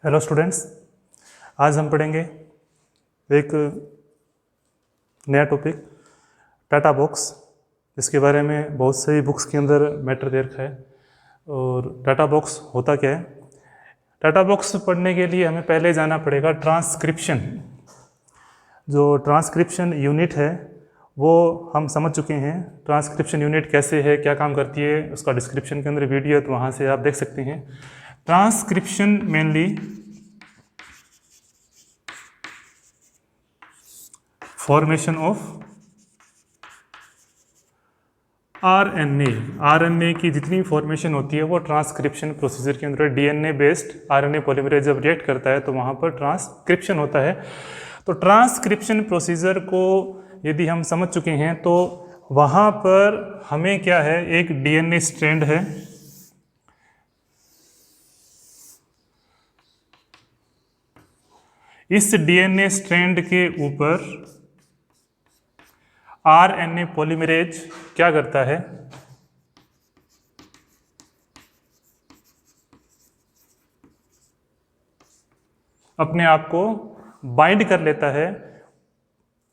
Hello students, आज हम पढ़ेंगे एक नया टॉपिक टाटा बॉक्स, इसके बारे में बहुत सारी बुक्स के अंदर मैटर दे रखा है। और टाटा बॉक्स होता क्या है? टाटा बॉक्स पढ़ने के लिए हमें पहले जाना पड़ेगा ट्रांसक्रिप्शन। जो ट्रांसक्रिप्शन यूनिट है वो हम समझ चुके हैं। ट्रांसक्रिप्शन यूनिट कैसे है, क्या काम करती है, उसका डिस्क्रिप्शन के अंदर वीडियो है, तो वहाँ से आप देख सकते हैं। Transcription mainly formation of RNA की जितनी फॉर्मेशन होती है वो ट्रांसक्रिप्शन प्रोसीजर के अंदर डीएनए बेस्ड आरएनए पॉलीमरेज जब रिएक्ट करता है तो वहाँ पर ट्रांसक्रिप्शन होता है। तो ट्रांसक्रिप्शन प्रोसीजर को यदि हम समझ चुके हैं तो वहाँ पर हमें क्या है, एक डीएनए स्ट्रैंड है, इस डीएनए स्ट्रैंड के ऊपर आरएनए पॉलीमरेज क्या करता है, अपने आप को बाइंड कर लेता है,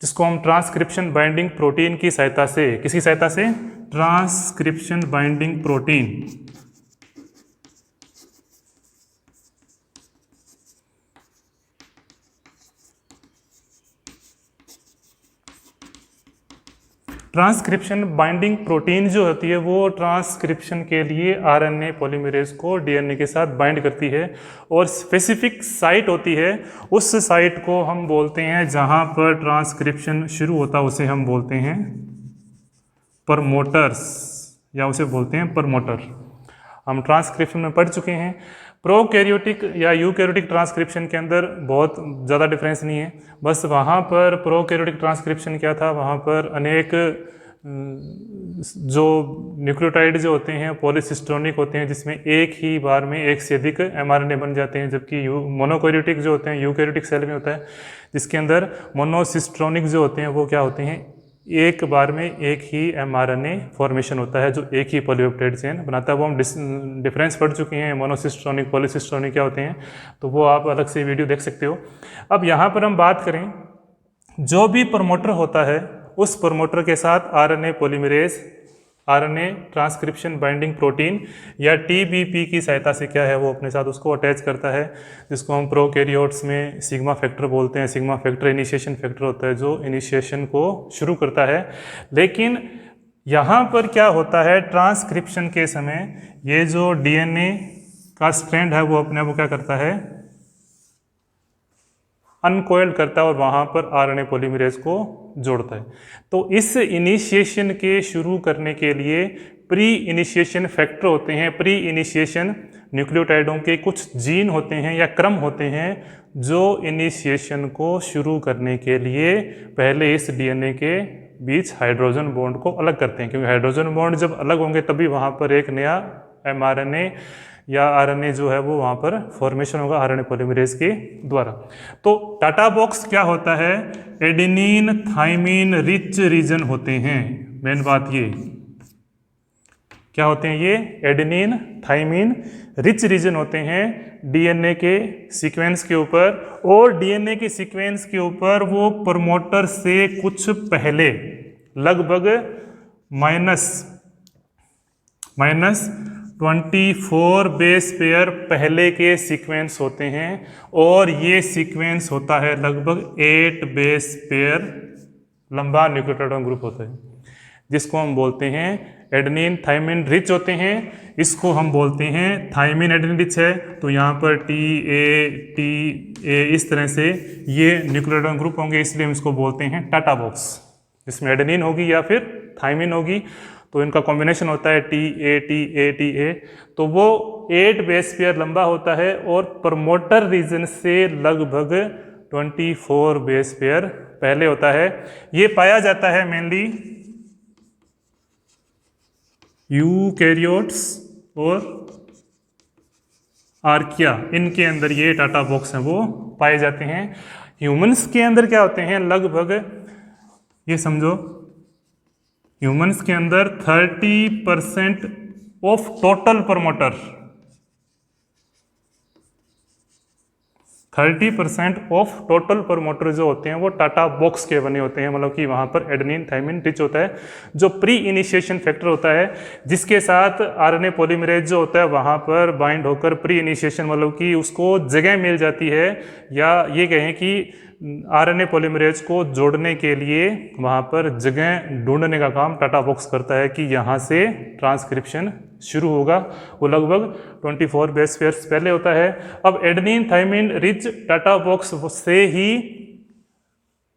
जिसको हम ट्रांसक्रिप्शन बाइंडिंग प्रोटीन की सहायता से, किसकी सहायता से, transcription binding protein. Transcription binding protein जो होती है वो ट्रांसक्रिप्शन के लिए आरएनए पॉलीमरेज को डीएनए के साथ बाइंड करती है, और स्पेसिफिक साइट होती है, उस साइट को हम बोलते हैं, जहां पर ट्रांसक्रिप्शन शुरू होता है उसे हम बोलते हैं प्रमोटर्स, या उसे बोलते हैं प्रमोटर। हम ट्रांसक्रिप्शन में पढ़ चुके हैं। प्रोकैरियोटिक या यूकैरियोटिक ट्रांसक्रिप्शन के अंदर बहुत ज़्यादा डिफरेंस नहीं है। बस वहाँ पर प्रोकैरियोटिक ट्रांसक्रिप्शन क्या था, वहाँ पर अनेक जो न्यूक्लियोटाइड जो होते हैं पॉलीसिस्टोनिक होते हैं, जिसमें एक ही बार में एक से अधिक एमआरएनए बन जाते हैं, जबकि मोनोकैरियोटिक जो होते हैं यूकैरियोटिक सेल में होता है, जिसके अंदर मोनोसिस्टोनिक जो होते हैं वो क्या होते हैं, एक बार में एक ही एमआरएनए फॉर्मेशन होता है जो एक ही पॉलीपेप्टाइड चेन बनाता है। वो हम डिफरेंस पढ़ चुके हैं, मोनोसिस्टोनिक पॉलीसिस्टोनिक क्या होते हैं, तो वो आप अलग से वीडियो देख सकते हो। अब यहाँ पर हम बात करें, जो भी प्रमोटर होता है उस प्रमोटर के साथ RNA polymerase, RNA transcription binding protein या टीबीपी की सहायता से क्या है, वो अपने साथ उसको अटैच करता है, जिसको हम प्रोकैरियोट्स में सिग्मा फैक्टर बोलते हैं। सिग्मा फैक्टर इनिशिएशन फैक्टर होता है जो इनिशिएशन को शुरू करता है। लेकिन यहाँ पर क्या होता है, ट्रांसक्रिप्शन के समय ये जो डीएनए का स्ट्रैंड है वो अपने आप को क्या करता है, अनकोइल्ड करता है और वहाँ पर आरएनए पॉलीमरेज को जोड़ता है। तो इस इनिशिएशन के शुरू करने के लिए प्री इनिशिएशन फैक्टर होते हैं, प्री इनिशिएशन न्यूक्लियोटाइडों के कुछ जीन होते हैं या क्रम होते हैं जो इनिशिएशन को शुरू करने के लिए पहले इस डीएनए के बीच हाइड्रोजन बॉन्ड को अलग करते हैं, क्योंकि हाइड्रोजन बॉन्ड जब अलग होंगे तभी वहाँ पर एक नया एमआरएनए या आरएनए जो है वो वहाँ पर फॉर्मेशन होगा आरएनए पॉलीमरेज के द्वारा। तो टाटा बॉक्स क्या होता है, एडेनिन थाइमिन रिच रीजन होते हैं। मेन बात ये क्या होते हैं, ये एडेनिन थाइमिन रिच रीजन होते हैं डीएनए के सीक्वेंस के ऊपर, और डीएनए के सीक्वेंस के ऊपर वो प्रमोटर से कुछ पहले लगभग माइनस 24 बेस पेयर पहले के सीक्वेंस होते हैं, और ये सीक्वेंस होता है लगभग 8 बेस पेयर लंबा न्यूक्लियोटाइड ग्रुप होता है, जिसको हम बोलते हैं एडेनिन थाइमिन रिच होते हैं। इसको हम बोलते हैं थाइमिन एडेनिन रिच है, तो यहाँ पर TA इस तरह से ये न्यूक्लियोटाइड ग्रुप होंगे, इसलिए हम इसको बोलते हैं टाटा बॉक्स, जिसमें एडेनिन होगी या फिर थाइमिन होगी, तो इनका कॉम्बिनेशन होता है TA। तो वो 8 बेस पेयर लंबा होता है और प्रमोटर रीजन से लगभग 24 बेस पेयर पहले होता है। ये पाया जाता है मेनली यूकैरियोट्स और आर्किया, इनके अंदर ये टाटा बॉक्स हैं वो पाए जाते हैं। ह्यूमंस के अंदर क्या होते हैं, लगभग ये समझो ह्यूमंस के अंदर 30% of total promoter 30% of total promoter जो होते हैं वो टाटा बॉक्स के बने होते हैं, मतलब कि वहाँ पर एडेनिन थाइमिन रिच होता है जो प्री इनिशिएशन फैक्टर होता है, जिसके साथ आरएनए पॉलीमरेज जो होता है वहाँ पर बाइंड होकर प्री इनिशिएशन मतलब कि उसको जगह मिल जाती है, या ये कहें कि आरएनए पॉलीमरेज को जोड़ने के लिए वहाँ पर जगह ढूंढने का काम टाटा बॉक्स करता है कि यहाँ से ट्रांसक्रिप्शन शुरू होगा। वो लगभग 24 बेस पेयर्स पहले होता है। अब adenine thymine rich TATA box से ही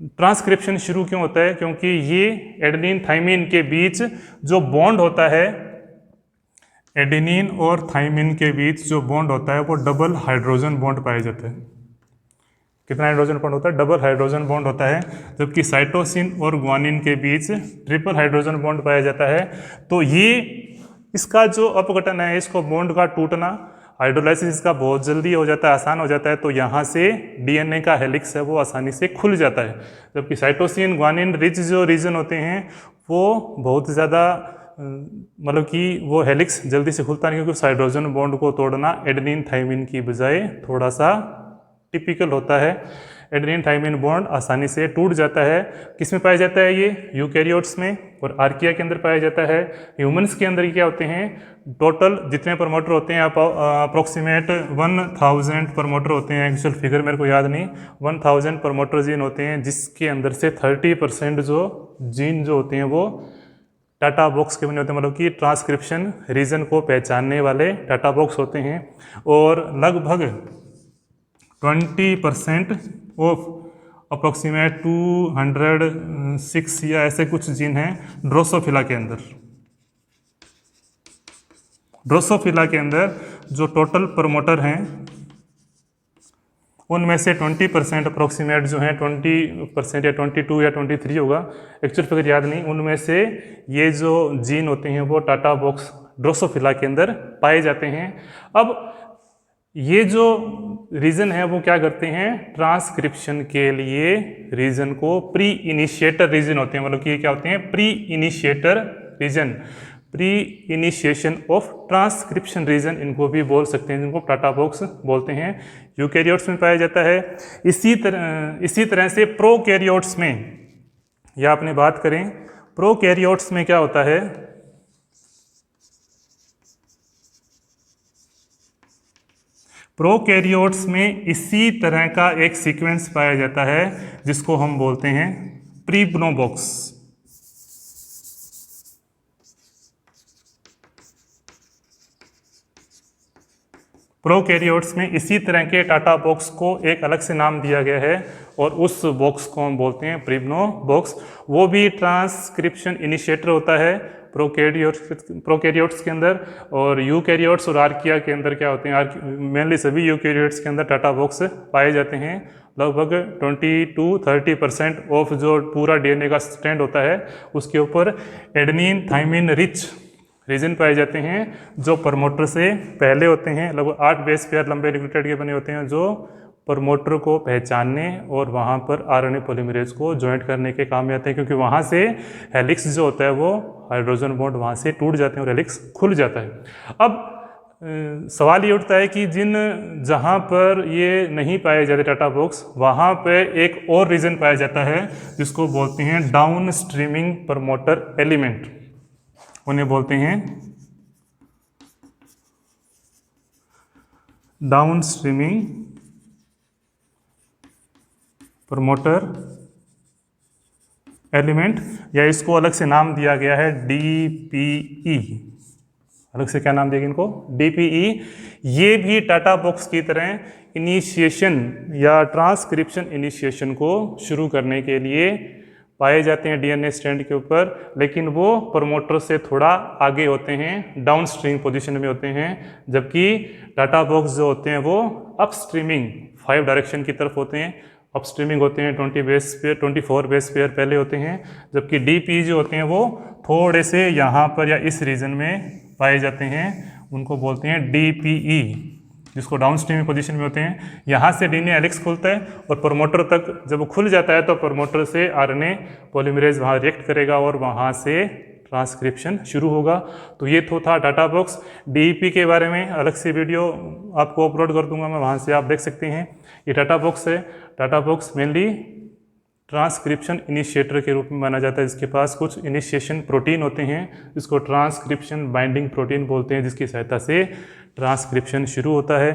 ट्रांसक्रिप्शन शुरू क्यों होता है? क्योंकि ये एडेनिन थाइमिन के बीच जो बॉन्ड होता है, एडेनिन और थाइमिन के बीच जो बॉन्ड होता है वो डबल हाइड्रोजन बॉन्ड पाया जाता है। कितना हाइड्रोजन बॉन्ड होता है? डबल हाइड्रोजन बॉन्ड होता है। जबकि साइटोसिन और ग्वानिन के बीच ट्रिपल हाइड्रोजन बॉन्ड पाया जाता है। तो ये इसका जो अपघटन है, इसको बॉन्ड का टूटना, हाइड्रोलाइसिस इसका बहुत जल्दी हो जाता है, आसान हो जाता है, तो यहाँ से डीएनए का हेलिक्स है वो आसानी से खुल जाता है। जबकि साइटोसिन ग्वानिन रिच जो रीजन होते हैं वो बहुत ज़्यादा मतलब कि वो हेलिक्स जल्दी से खुलता नहीं, क्योंकि उस हाइड्रोजन बॉन्ड को तोड़ना एडेनिन थाइमिन की बजाय थोड़ा सा टिपिकल होता है। एडेनिन थाइमिन बॉन्ड आसानी से टूट जाता है। किस में पाया जाता है ये? यूकैरियोट्स में और आर्किया के अंदर पाया जाता है। ह्यूमंस के अंदर क्या होते हैं? टोटल जितने प्रमोटर होते हैं अप्रोक्सीमेट 1000 प्रमोटर होते हैं, एक्चुअल फिगर मेरे को याद नहीं, 1000 प्रमोटर जीन होते हैं, जिसके अंदर से 30% जो जीन जो होते हैं वो टाटा बॉक्स के बने होते हैं, मतलब कि ट्रांसक्रिप्शन रीजन को पहचानने वाले टाटा बॉक्स होते हैं। और लगभग 20% ऑफ अप्रोक्सीमेट 206 या ऐसे कुछ जीन हैं ड्रोसोफिला के अंदर। ड्रोसोफिला के अंदर जो टोटल प्रमोटर हैं उनमें से 20% अप्रोक्सीमेट जो हैं 20% या 22 या 23 होगा, एक्चुअल फिगर याद नहीं, उनमें से ये जो जीन होते हैं वो टाटा बॉक्स ड्रोसोफिला के अंदर पाए जाते हैं। अब ये जो रीजन है वो क्या करते हैं? ट्रांसक्रिप्शन के लिए रीजन को प्री इनिशिएटर रीजन होते हैं, मतलब कि ये क्या होते हैं? Pre initiator region, pre initiation of transcription region इनको भी बोल सकते हैं, जिनको टाटा बॉक्स बोलते हैं। यूकैरियोट्स में पाया जाता है। इसी तरह से प्रोकैरियोट्स में, या अपने बात करें प्रोकैरियोट्स में क्या होता है? प्रोकैरियोट्स में इसी तरह का एक सीक्वेंस पाया जाता है जिसको हम बोलते हैं प्रीब्नोबॉक्स। प्रोकैरियोट्स में इसी तरह के टाटा बॉक्स को एक अलग से नाम दिया गया है और उस बॉक्स को हम बोलते हैं प्रीब्नोबॉक्स। वो भी ट्रांसक्रिप्शन इनिशिएटर होता है प्रोकैरियोट्स के अंदर, और यूकैरियोट्स और आर्किया के अंदर क्या होते हैं? मेनली सभी यूकैरियोट्स के अंदर टाटा बॉक्स पाए जाते हैं। लगभग 20-30% ऑफ जो पूरा डीएनए का स्ट्रैंड होता है उसके ऊपर एडेनिन थाइमिन रिच रीजन पाए जाते हैं, जो प्रमोटर से पहले होते हैं। लगभग 8 बेस पेयर लंबे न्यूक्लियोटाइड के बने होते हैं जो प्रमोटर को पहचानने और वहाँ पर आरएनए पॉलीमरेज को ज्वाइंट करने के काम में आते हैं, क्योंकि वहाँ से हेलिक्स जो होता है वो हाइड्रोजन बॉन्ड वहाँ से टूट जाते हैं और हेलिक्स खुल जाता है। अब सवाल ये उठता है कि जहाँ पर ये नहीं पाए जाते टाटा बॉक्स, वहाँ पे एक और रीजन पाया जाता है जिसको बोलते हैं डाउन स्ट्रीमिंग प्रमोटर एलिमेंट। उन्हें बोलते हैं डाउन स्ट्रीमिंग प्रमोटर एलिमेंट, या इसको अलग से नाम दिया गया है DPE। अलग से क्या नाम देंगे इनको? DPE। ये भी टाटा बॉक्स की तरह इनिशिएशन या ट्रांसक्रिप्शन इनिशिएशन को शुरू करने के लिए पाए जाते हैं डीएनए स्ट्रैंड के ऊपर, लेकिन वो प्रमोटर से थोड़ा आगे होते हैं, डाउन स्ट्रीम पोजिशन में होते हैं। जबकि टाटा बॉक्स जो होते हैं वो अप स्ट्रीमिंग 5 डायरेक्शन की तरफ होते हैं, अप स्ट्रीमिंग होते हैं, 24 बेस पेयर पहले होते हैं। जबकि DPE जो होते हैं वो थोड़े से यहाँ पर या इस रीजन में पाए जाते हैं, उनको बोलते हैं DPE, जिसको डाउन स्ट्रीमिंग पोजीशन में होते हैं। यहाँ से डीएनए हेलिक्स खुलता है और प्रमोटर तक जब वो खुल जाता है तो प्रमोटर से आरएनए पॉलीमरेज वहाँ रिएक्ट करेगा और वहाँ से ट्रांसक्रिप्शन शुरू होगा। तो ये तो था डाटा बॉक्स। DEP के बारे में अलग से वीडियो आपको अपलोड कर दूंगा मैं, वहाँ से आप देख सकते हैं। ये डाटा बॉक्स है। Data box mainly transcription initiator के रूप में माना जाता है। इसके पास कुछ इनिशिएशन प्रोटीन होते हैं जिसको ट्रांसक्रिप्शन बाइंडिंग प्रोटीन बोलते हैं, जिसकी सहायता से ट्रांसक्रिप्शन शुरू होता है।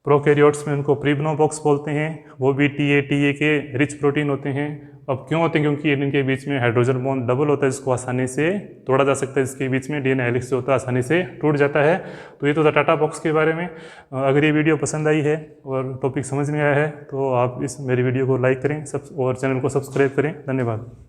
प्रोकैरियोट्स में उनको प्रीबनो बॉक्स बोलते हैं, वो भी TA के रिच प्रोटीन होते हैं। अब क्यों होते हैं? क्योंकि इनके बीच में हाइड्रोजन बॉन्ड डबल होता है, जिसको आसानी से तोड़ा जा सकता है। इसके बीच में DNA हेलिक्स जो होता है आसानी से टूट जाता है। तो ये तो था डाटा बॉक्स के बारे में। अगर ये वीडियो पसंद आई है और टॉपिक समझ में आया है तो आप इस मेरी वीडियो को लाइक करें और चैनल को सब्सक्राइब करें। धन्यवाद।